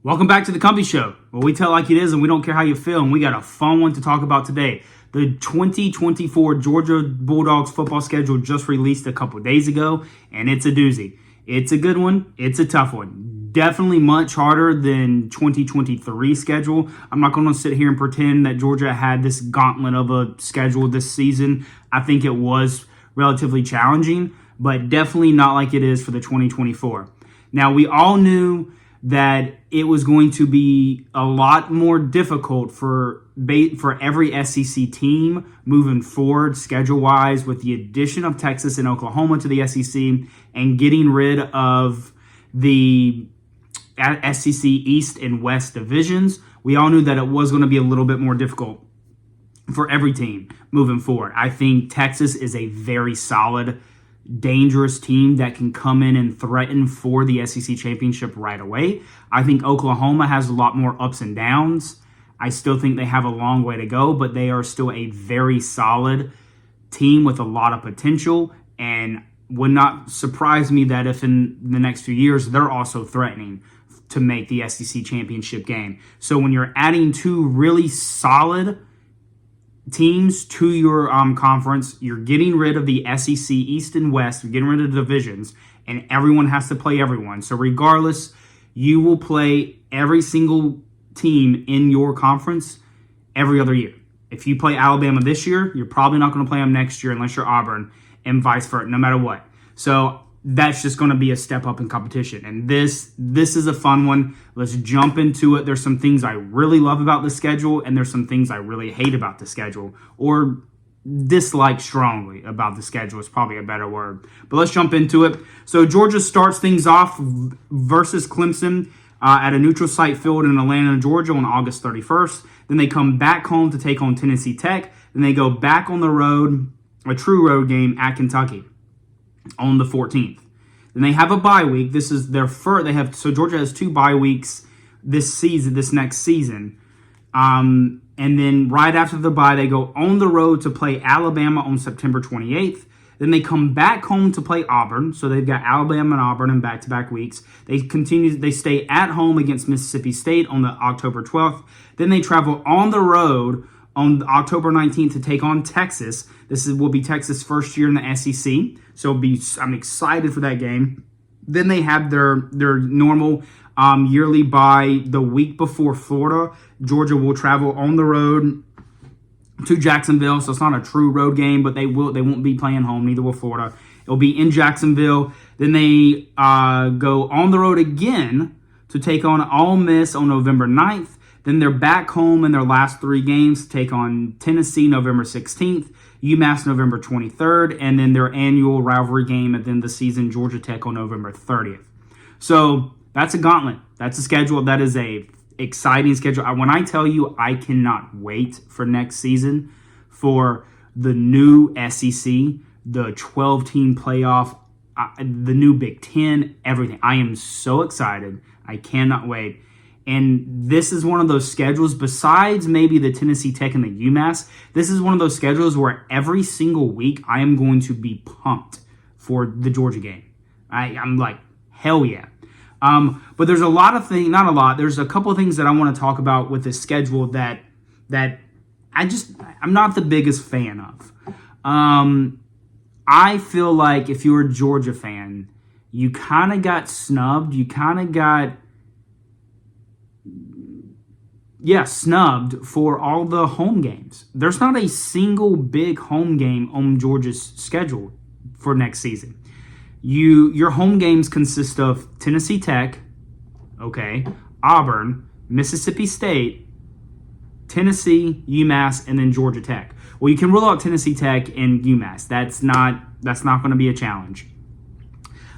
Welcome back to the Company Show, where we tell like it is and we don't care how you feel, and we got a fun one to talk about today. The 2024 Georgia Bulldogs football schedule just released a couple days ago, and it's a doozy. It's a good one. It's a tough one. Definitely much harder than 2023 schedule. I'm not going to sit here and pretend that Georgia had this gauntlet of a schedule this season. I think it was relatively challenging, but definitely not like it is for the 2024. Now, we all knew that it was going to be a lot more difficult for every SEC team moving forward schedule-wise with the addition of Texas and Oklahoma to the SEC and getting rid of the SEC East and West divisions. We all knew that it was going to be a little bit more difficult for every team moving forward. I think Texas is a very solid, dangerous team that can come in and threaten for the SEC championship right away. I think Oklahoma has a lot more ups and downs. I still think they have a long way to go, but they are still a very solid team with a lot of potential, and would not surprise me that if in the next few years they're also threatening to make the SEC championship game. So when you're adding two really solid teams to your conference, you're getting rid of the SEC East and West, you're getting rid of the divisions, and everyone has to play everyone. So regardless, you will play every single team in your conference every other year. If you play Alabama this year, you're probably not going to play them next year unless you're Auburn, and vice versa, no matter what. So that's just going to be a step up in competition. And this is a fun one. Let's jump into it. There's some things I really love about the schedule, and there's some things I really hate about the schedule, or dislike strongly about the schedule is probably a better word. But let's jump into it. So Georgia starts things off versus Clemson at a neutral site field in Atlanta, Georgia on August 31st. Then they come back home to take on Tennessee Tech. Then they go back on the road, a true road game at Kentucky on the 14th. Then they have a bye week. This is their first. So Georgia has two bye weeks this next season. And then right after the bye, they go on the road to play Alabama on September 28th. Then they come back home to play Auburn. So they've got Alabama and Auburn in back-to-back weeks. They stay at home against Mississippi State on the October 12th. Then they travel on the road on October 19th to take on Texas. Will be Texas' first year in the SEC. So I'm excited for that game. Then they have their normal yearly bye the week before Florida. Georgia will travel on the road to Jacksonville, so it's not a true road game, but they won't be playing home. Neither will Florida. It'll be in Jacksonville. Then they go on the road again to take on Ole Miss on November 9th. Then they're back home in their last three games to take on Tennessee November 16th, UMass November 23rd, and then their annual rivalry game at the end of the season, Georgia Tech on November 30th. So that's a gauntlet. That's a schedule. That is a exciting schedule. When I tell you I cannot wait for next season for the new SEC, the 12-team playoff, the new Big Ten, everything. I am so excited. I cannot wait. And this is one of those schedules, besides maybe the Tennessee Tech and the UMass, this is one of those schedules where every single week I am going to be pumped for the Georgia game. I'm like, hell yeah. But there's a lot of things, not a lot, there's a couple of things that I want to talk about with this schedule that I'm not the biggest fan of. I feel like if you're a Georgia fan, you kind of got snubbed. You kind of got snubbed for all the home games. There's not a single big home game on Georgia's schedule for next season. Your home games consist of Tennessee Tech, Auburn, Mississippi State, Tennessee, UMass, and then Georgia Tech. Well, you can rule out Tennessee Tech and UMass. That's not going to be a challenge.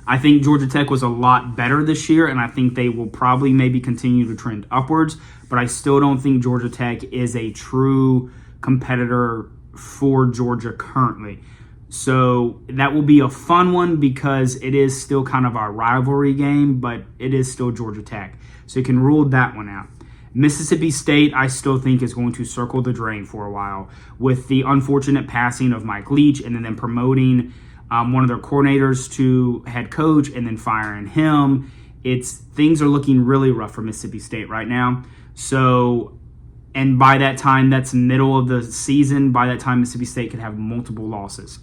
I think Georgia Tech was a lot better this year, and I think they will probably maybe continue to trend upwards, but I still don't think Georgia Tech is a true competitor for Georgia currently. So that will be a fun one because it is still kind of our rivalry game, but it is still Georgia Tech. So you can rule that one out. Mississippi State, I still think, is going to circle the drain for a while with the unfortunate passing of Mike Leach and then promoting one of their coordinators to head coach and then firing him things are looking really rough for Mississippi State right now. So, and by that time, that's middle of the season. By that time, Mississippi State could have multiple losses.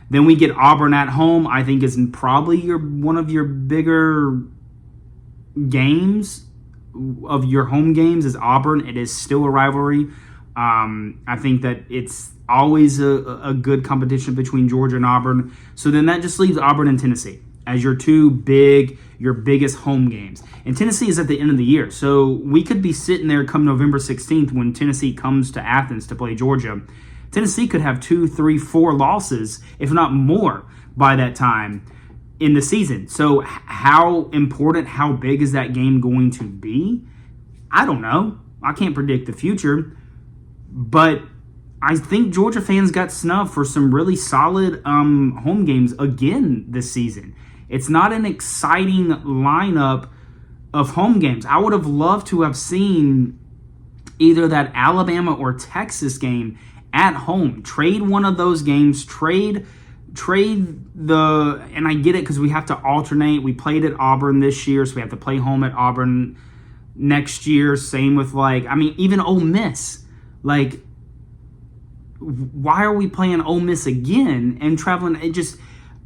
Then we get Auburn at home. I think is probably one of your bigger games of your home games is Auburn. It is still a rivalry. I think that it's always a good competition between Georgia and Auburn. So then that just leaves Auburn and Tennessee as your your biggest home games. And Tennessee is at the end of the year. So we could be sitting there come November 16th when Tennessee comes to Athens to play Georgia. Tennessee could have 2, 3, 4 losses, if not more, by that time in the season. So how important, how big is that game going to be? I don't know. I can't predict the future. But I think Georgia fans got snubbed for some really solid home games again this season. It's not an exciting lineup of home games. I would have loved to have seen either that Alabama or Texas game at home. Trade one of those games. Trade and I get it because we have to alternate. We played at Auburn this year, so we have to play home at Auburn next year. Same with even Ole Miss. Why are we playing Ole Miss again and traveling?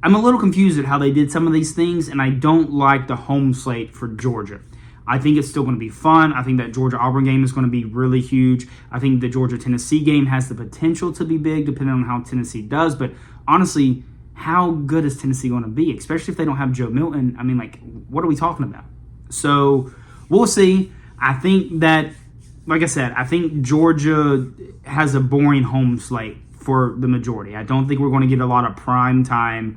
I'm a little confused at how they did some of these things, and I don't like the home slate for Georgia. I think it's still going to be fun. I think that Georgia-Auburn game is going to be really huge. I think the Georgia-Tennessee game has the potential to be big, depending on how Tennessee does. But honestly, how good is Tennessee going to be, especially if they don't have Joe Milton? What are we talking about? So we'll see. I think that, like I said, I think Georgia has a boring home slate for the majority. I don't think we're going to get a lot of prime time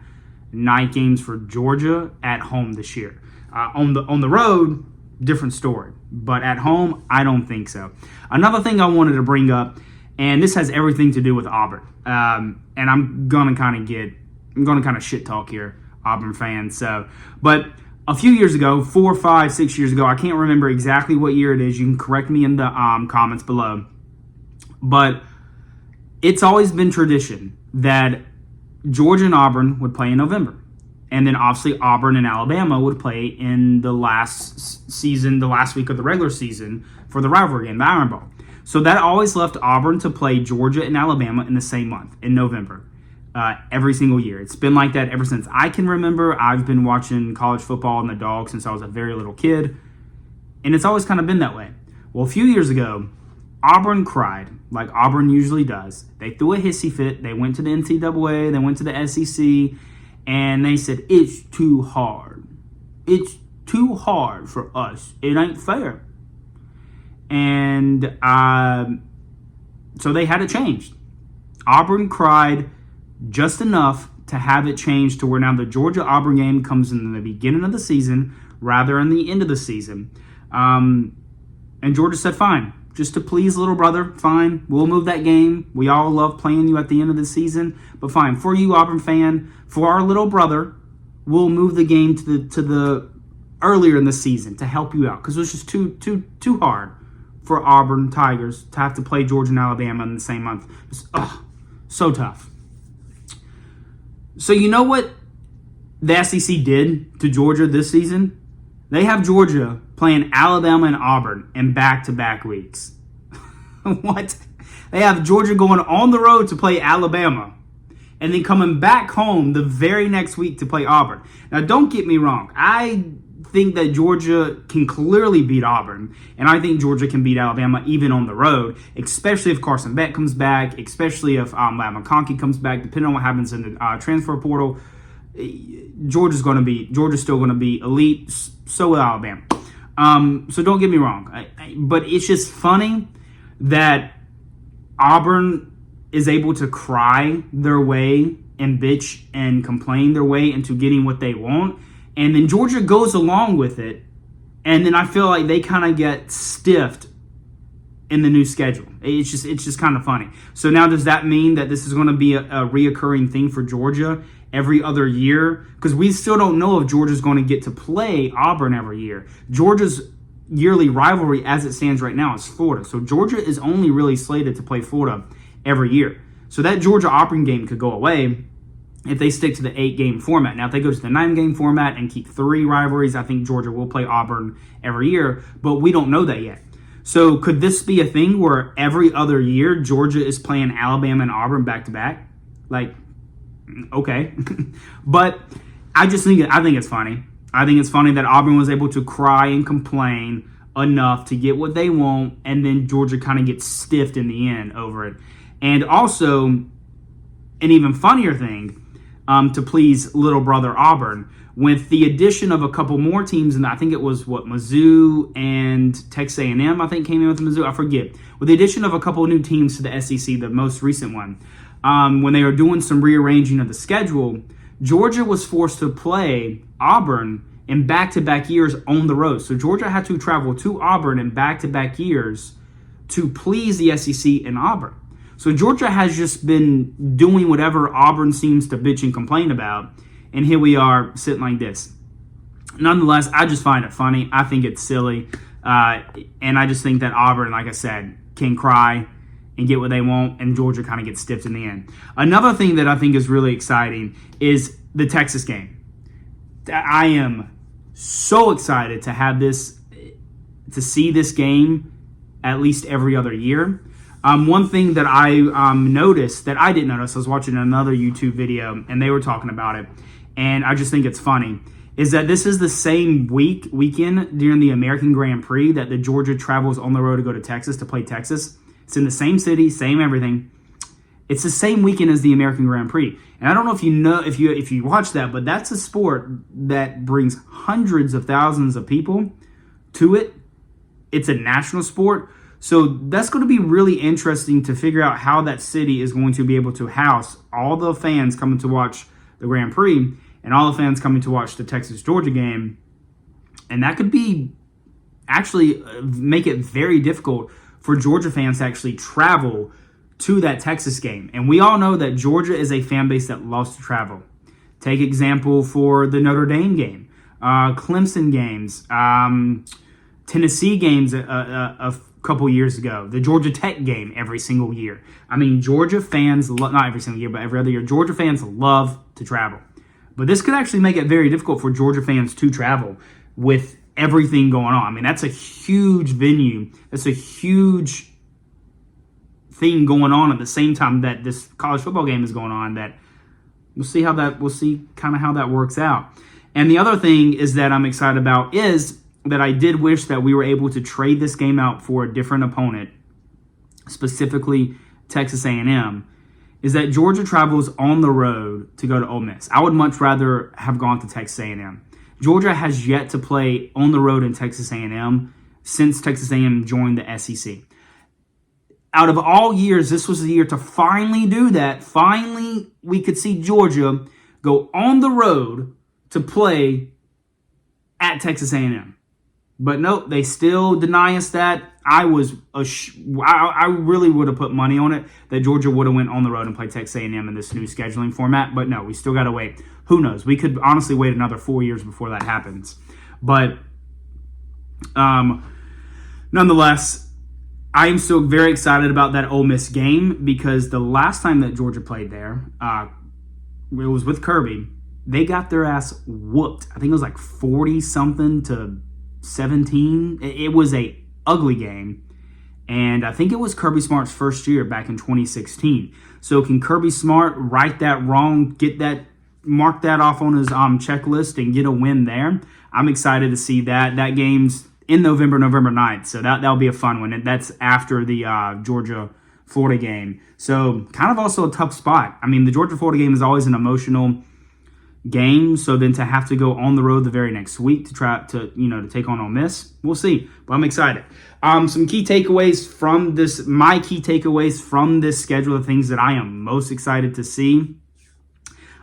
night games for Georgia at home this year. On the road, different story. But at home, I don't think so. Another thing I wanted to bring up, and this has everything to do with Auburn. And I'm gonna kind of shit talk here, Auburn fans. But a few years ago, 4, 5, 6 years ago, I can't remember exactly what year it is. You can correct me in the comments below. But it's always been tradition that Georgia and Auburn would play in November. And then obviously Auburn and Alabama would play in the last week of the regular season for the rivalry game, the Iron Bowl. So that always left Auburn to play Georgia and Alabama in the same month, in November, every single year. It's been like that ever since I can remember. I've been watching college football and the Dogs since I was a very little kid. And it's always kind of been that way. Well, a few years ago, Auburn cried, like Auburn usually does. They threw a hissy fit. They went to the NCAA. They went to the SEC. And they said, it's too hard. It's too hard for us. It ain't fair. And so they had it changed. Auburn cried just enough to have it changed to where now the Georgia-Auburn game comes in the beginning of the season rather than the end of the season. And Georgia said, fine. Just to please little brother, fine. We'll move that game. We all love playing you at the end of the season. But fine, for you, Auburn fan, for our little brother, we'll move the game to the earlier in the season to help you out. Because it was just too hard for Auburn Tigers to have to play Georgia and Alabama in the same month. It's so tough. So you know what the SEC did to Georgia this season? They have Georgia playing Alabama and Auburn in back-to-back weeks. What? They have Georgia going on the road to play Alabama and then coming back home the very next week to play Auburn. Now, don't get me wrong. I think that Georgia can clearly beat Auburn, and I think Georgia can beat Alabama even on the road, especially if Carson Beck comes back, especially if Matt McConkey comes back, depending on what happens in the transfer portal. Georgia's still going to be elite. So will Alabama. So don't get me wrong. But it's just funny that Auburn is able to cry their way and bitch and complain their way into getting what they want. And then Georgia goes along with it. And then I feel like they kind of get stiffed in the new schedule. It's just kind of funny. So now does that mean that this is going to be a reoccurring thing for Georgia every other year? Because we still don't know if Georgia's going to get to play Auburn every year. Georgia's yearly rivalry as it stands right now is Florida. So Georgia is only really slated to play Florida every year. So that Georgia-Auburn game could go away. if they stick to the 8-game format. Now, if they go to the 9-game format and keep 3 rivalries, I think Georgia will play Auburn every year, but we don't know that yet. So could this be a thing where every other year Georgia is playing Alabama and Auburn back-to-back? Like, okay. But I think it's funny. I think it's funny that Auburn was able to cry and complain enough to get what they want, and then Georgia kind of gets stiffed in the end over it. And also, an even funnier thing, to please little brother Auburn, with the addition of a couple more teams, and I think it was Mizzou and Texas A&M, I think came in with Mizzou, I forget. With the addition of a couple of new teams to the SEC, the most recent one, when they were doing some rearranging of the schedule, Georgia was forced to play Auburn in back-to-back years on the road. So Georgia had to travel to Auburn in back-to-back years to please the SEC and Auburn. So Georgia has just been doing whatever Auburn seems to bitch and complain about, and here we are sitting like this. Nonetheless, I just find it funny. I think it's silly, and I just think that Auburn, like I said, can cry and get what they want, and Georgia kind of gets stiffed in the end. Another thing that I think is really exciting is the Texas game. I am so excited to have this, to see this game at least every other year. One thing that I noticed that I didn't notice, I was watching another YouTube video and they were talking about it, and I just think it's funny, is that this is the same weekend during the American Grand Prix that the Georgia travels on the road to go to Texas to play Texas. It's in the same city, same everything. It's the same weekend as the American Grand Prix. And I don't know if you watch that, but that's a sport that brings hundreds of thousands of people to it. It's a national sport. So that's going to be really interesting to figure out how that city is going to be able to house all the fans coming to watch the Grand Prix and all the fans coming to watch the Texas-Georgia game. And that could be actually make it very difficult for Georgia fans to actually travel to that Texas game. And we all know that Georgia is a fan base that loves to travel. Take example for the Notre Dame game, Clemson games, Tennessee games a couple years ago, the Georgia Tech game every single year. I mean, Georgia fans, not every single year, but every other year, Georgia fans love to travel. But this could actually make it very difficult for Georgia fans to travel with everything going on. I mean, that's a huge venue. That's a huge thing going on at the same time that this college football game is going on. That we'll see kind of how that works out. And the other thing is that I'm excited about is that I did wish that we were able to trade this game out for a different opponent, specifically Texas A&M, is that Georgia travels on the road to go to Ole Miss. I would much rather have gone to Texas A&M. Georgia has yet to play on the road in Texas A&M since Texas A&M joined the SEC. Out of all years, this was the year to finally do that. Finally, we could see Georgia go on the road to play at Texas A&M. But nope, they still deny us that. I really would have put money on it that Georgia would have went on the road and played Texas A&M in this new scheduling format. But no, we still got to wait. Who knows? We could honestly wait another 4 years before that happens. But nonetheless, I am still very excited about that Ole Miss game because the last time that Georgia played there, it was with Kirby. They got their ass whooped. I think it was like 40-something to 17. It was a ugly game, and I think it was Kirby Smart's first year back in 2016. So can Kirby Smart right that wrong, mark that off on his checklist and get a win there? I'm excited to see that. That game's in November 9th, so that'll be a fun one. And that's after the Georgia-Florida game. So kind of also a tough spot. I mean, the Georgia-Florida game is always an emotional game, so then to have to go on the road the very next week to try to take on Ole Miss, we'll see. But I'm excited. Some key takeaways from this, my key takeaways from this schedule, the things that I am most excited to see,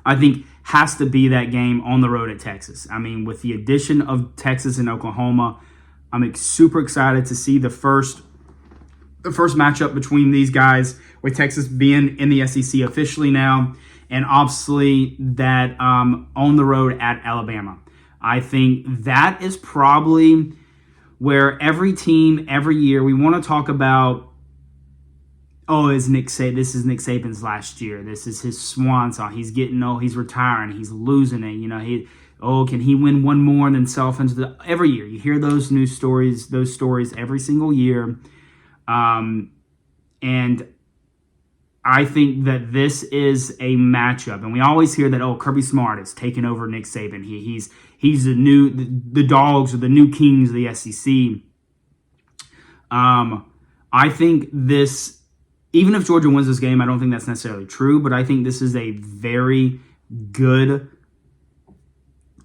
I think has to be that game on the road at Texas. I mean, with the addition of Texas and Oklahoma, I'm super excited to see the first matchup between these guys, with Texas being in the SEC officially now, and obviously that on the road at Alabama. I think that is probably where every team, every year, we want to talk about, oh, is Nick Saban? This is Nick Saban's last year. This is his swan song. He's getting he's retiring. He's losing it. Can he win one more and then sell off into the every year? You hear those news stories, those stories every single year, and I think that this is a matchup, and we always hear that Kirby Smart is taking over Nick Saban. He's the Dogs are the new kings of the SEC. I think this. Even if Georgia wins this game, I don't think that's necessarily true, but I think this is a very good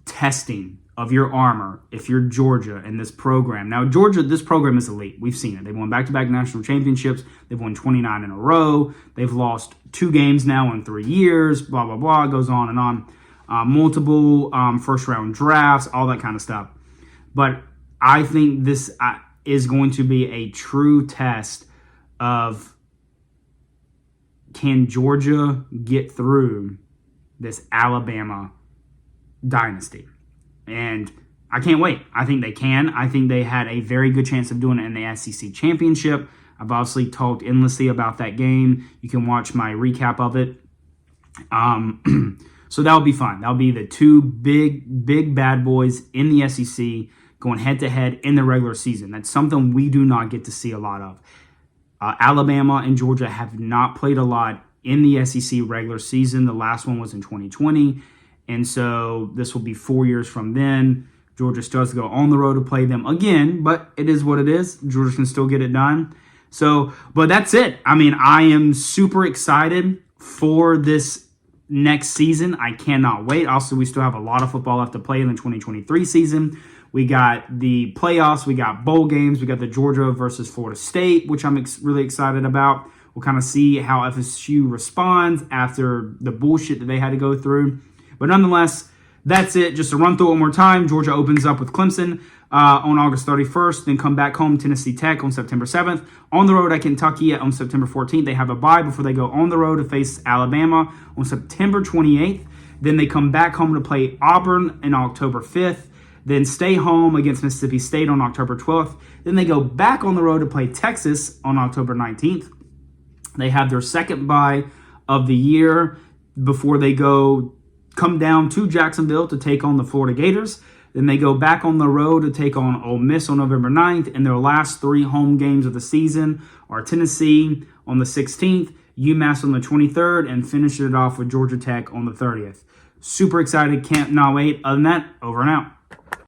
testing of your armor if you're Georgia in this program. Now, Georgia, this program is elite. We've seen it. They've won back-to-back national championships. They've won 29 in a row. They've lost 2 games now in 3 years, blah, blah, blah. It goes on and on. Multiple first-round drafts, all that kind of stuff. But I think this is going to be a true test of can Georgia get through this Alabama dynasty? And I can't wait. I think they can. I think they had a very good chance of doing it in the SEC championship. I've obviously talked endlessly about that game. You can watch my recap of it. So that'll be fun. That'll be the 2 big bad boys in the SEC going head-to-head in the regular season. That's something we do not get to see a lot of. Alabama and Georgia have not played a lot in the SEC regular season. The last one was in 2020. And so this will be 4 years from then. Georgia still has to go on the road to play them again, but it is what it is. Georgia can still get it done. So, but that's it. I mean, I am super excited for this next season. I cannot wait. Also, we still have a lot of football left to play in the 2023 season. We got the playoffs. We got bowl games. We got the Georgia versus Florida State, which I'm really excited about. We'll kind of see how FSU responds after the bullshit that they had to go through. But nonetheless, that's it. Just to run through it one more time, Georgia opens up with Clemson on August 31st, then come back home Tennessee Tech on September 7th. On the road at Kentucky on September 14th. They have a bye before they go on the road to face Alabama on September 28th. Then they come back home to play Auburn on October 5th. Then stay home against Mississippi State on October 12th. Then they go back on the road to play Texas on October 19th. They have their second bye of the year before they come down to Jacksonville to take on the Florida Gators. Then they go back on the road to take on Ole Miss on November 9th. And their last 3 home games of the season are Tennessee on the 16th, UMass on the 23rd, and finish it off with Georgia Tech on the 30th. Super excited. Can't not wait. Other than that, over and out.